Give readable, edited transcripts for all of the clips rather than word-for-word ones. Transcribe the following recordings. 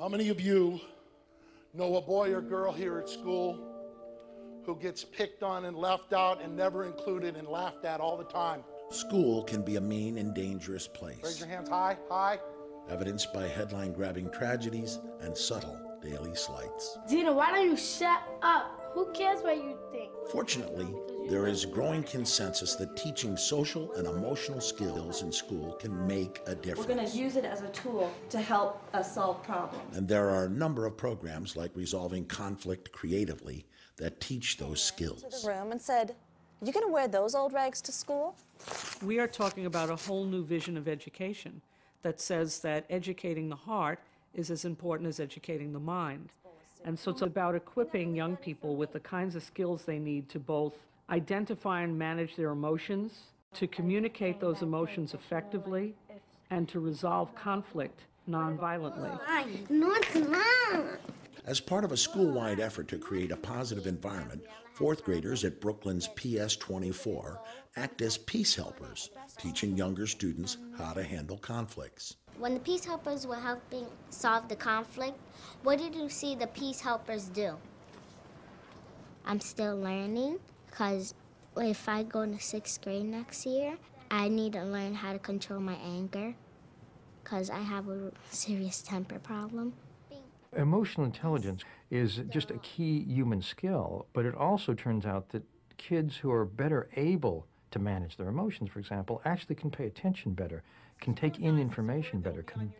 How many of you know a boy or girl here at school who gets picked on and left out and never included and laughed at all the time? School can be a mean and dangerous place. Raise your hands high, high. Evidenced by headline-grabbing tragedies and subtle daily slights. Gina, why don't you shut up? Who cares what you think? Fortunately, there is growing consensus that teaching social and emotional skills in school can make a difference. We're going to use it as a tool to help us solve problems. And there are a number of programs like Resolving Conflict Creatively that teach those skills. To the room and said, "You going to wear those old rags to school?" We are talking about a whole new vision of education that says that educating the heart is as important as educating the mind. And so it's about equipping young people with the kinds of skills they need to both identify and manage their emotions, to communicate those emotions effectively, and to resolve conflict nonviolently. No, it's not. As part of a school-wide effort to create a positive environment, fourth graders at Brooklyn's PS 24 act as peace helpers, teaching younger students how to handle conflicts. When the peace helpers were helping solve the conflict, what did you see the peace helpers do? I'm still learning, because if I go into 6th grade next year, I need to learn how to control my anger, because I have a serious temper problem. Emotional intelligence is just a key human skill, but it also turns out that kids who are better able to manage their emotions, for example, actually can pay attention better, can take in information better, can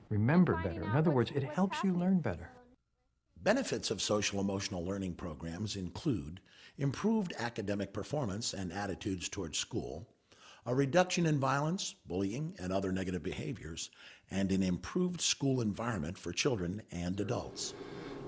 remember better. In other words, it helps you learn better. Benefits of social emotional learning programs include improved academic performance and attitudes towards school, a reduction in violence, bullying, and other negative behaviors, and an improved school environment for children and adults.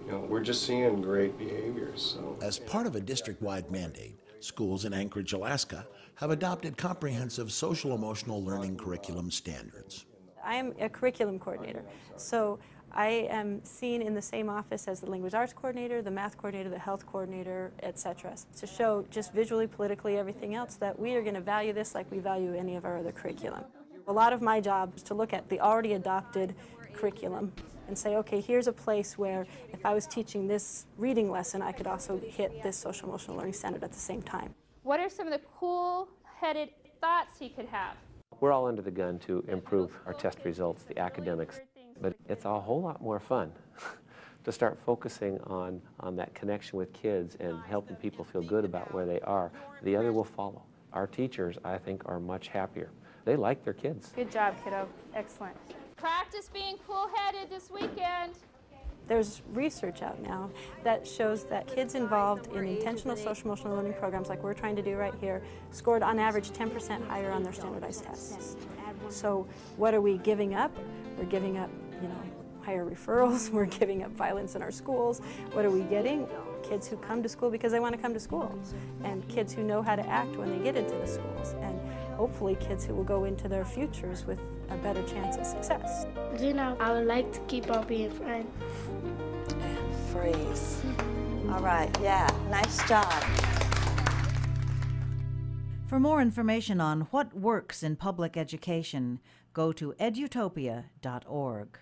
We're just seeing great behaviors. So. As part of a district-wide mandate, schools in Anchorage, Alaska have adopted comprehensive social emotional learning curriculum standards. I am a curriculum coordinator, so I am seen in the same office as the language arts coordinator, the math coordinator, the health coordinator, etc. To show just visually, politically, everything else that we are going to value this like we value any of our other curriculum. A lot of my job is to look at the already adopted curriculum and say, okay, here's a place where if I was teaching this reading lesson, I could also hit this social emotional learning standard at the same time. What are some of the cool-headed thoughts he could have? We're all under the gun to improve our test results, the academics, but it's a whole lot more fun to start focusing on that connection with kids and helping people feel good about where they are. The other will follow. Our teachers, I think, are much happier. They like their kids. Good job, kiddo. Excellent. Practice being cool-headed this weekend. There's research out now that shows that kids involved in intentional social emotional learning programs like we're trying to do right here scored on average 10% higher on their standardized tests. So what are we giving up? We're giving up, higher referrals. We're giving up violence in our schools. What are we getting? Kids who come to school because they want to come to school, and kids who know how to act when they get into the schools, and hopefully kids who will go into their futures with a better chance of success. I would like to keep on being friends. And freeze. All right, yeah, nice job. For more information on what works in public education, go to edutopia.org.